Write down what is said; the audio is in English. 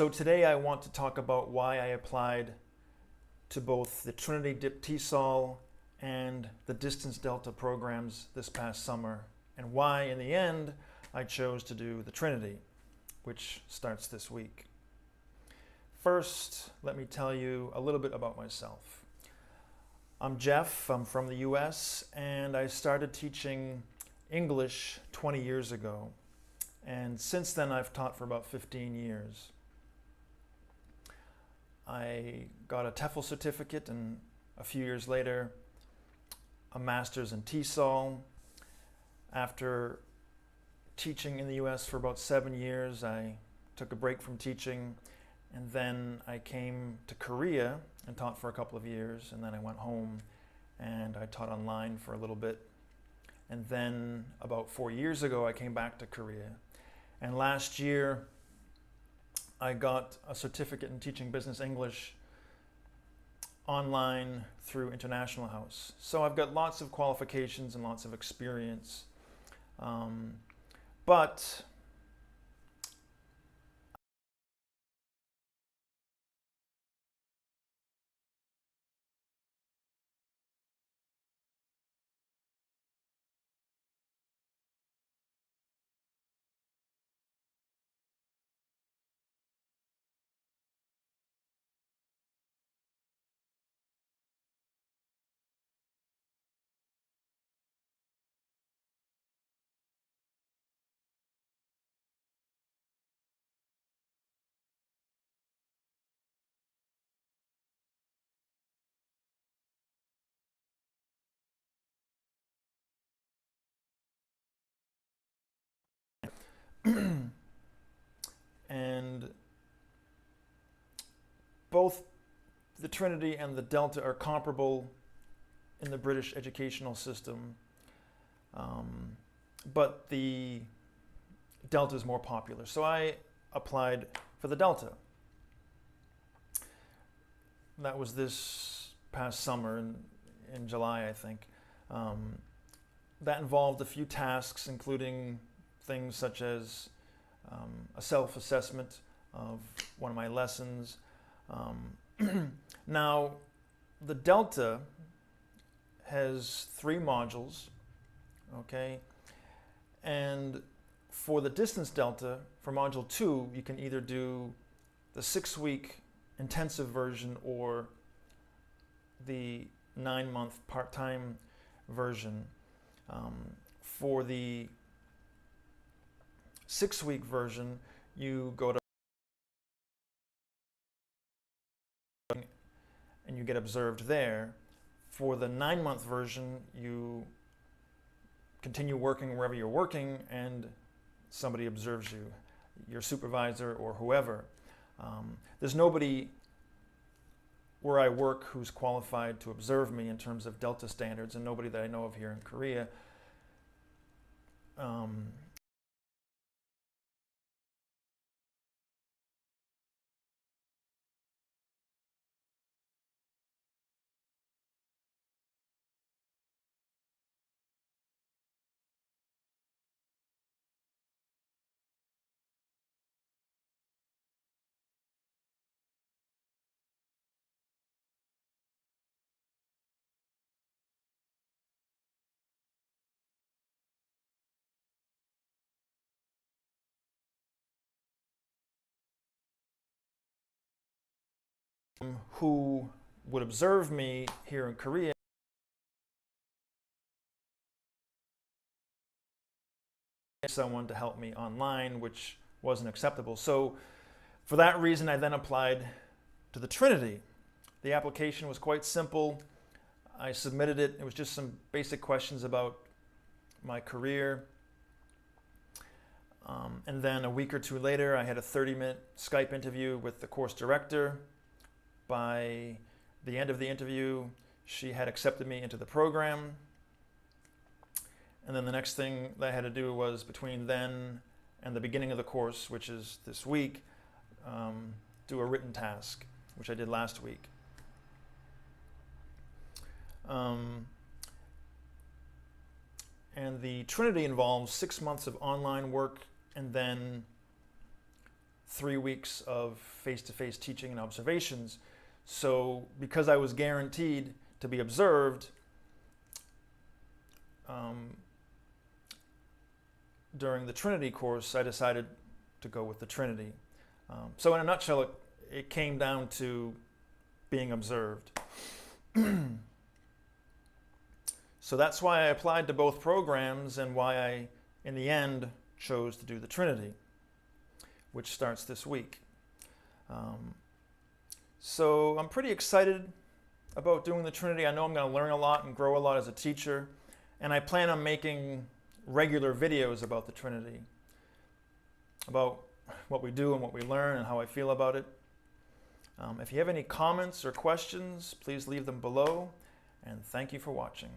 So today I want to talk about why I applied to both the Trinity Dip TESOL and the Distance Delta programs this past summer, and why in the end I chose to do the Trinity, which starts this week. First, let me tell you a little bit about myself. I'm Jeff, I'm from the US, and I started teaching English 20 years ago. And since then I've taught for about 15 years. I got a TEFL certificate and a few years later a master's in TESOL. After teaching in the US for about 7 years, I took a break from teaching, and then I came to Korea and taught for a couple of years, and then I went home and I taught online for a little bit. And then about 4 years ago I came back to Korea, and last year I got a certificate in teaching business English online through International House. So I've got lots of qualifications and lots of experience. But and both the Trinity and the Delta are comparable in the British educational system, but the Delta is more popular. So I applied for the Delta. That was this past summer in July, I think. That involved a few tasks, including things such as a self-assessment of one of my lessons. Now, the Delta has 3 modules, okay? And for the Distance Delta, for Module 2, you can either do the 6-week intensive version or the 9-month part-time version. For the 6-week version, you go to and you get observed there. For the 9-month version, you continue working wherever you're working and somebody observes you, your supervisor or whoever. There's nobody where I work who's qualified to observe me in terms of Delta standards, and nobody that I know of here in Korea. Who would observe me here in Korea, someone to help me online, which wasn't acceptable. So for that reason, I then applied to the Trinity. The application was quite simple. I submitted it. It was just some basic questions about my career. And then a week or two later, I had a 30-minute Skype interview with the course director. By the end of the interview, she had accepted me into the program. And then the next thing that I had to do was, between then and the beginning of the course, which is this week, do a written task, which I did last week. And the Trinity involves 6 months of online work and then 3 weeks of face-to-face teaching and observations. So because I was guaranteed to be observed during the Trinity course, I decided to go with the Trinity. So in a nutshell, it came down to being observed. So that's why I applied to both programs and why I, in the end, chose to do the Trinity, which starts this week. So I'm pretty excited about doing the Trinity. I know I'm going to learn a lot and grow a lot as a teacher, and I plan on making regular videos about the Trinity, about what we do and what we learn and how I feel about it. If you have any comments or questions, please leave them below, and thank you for watching.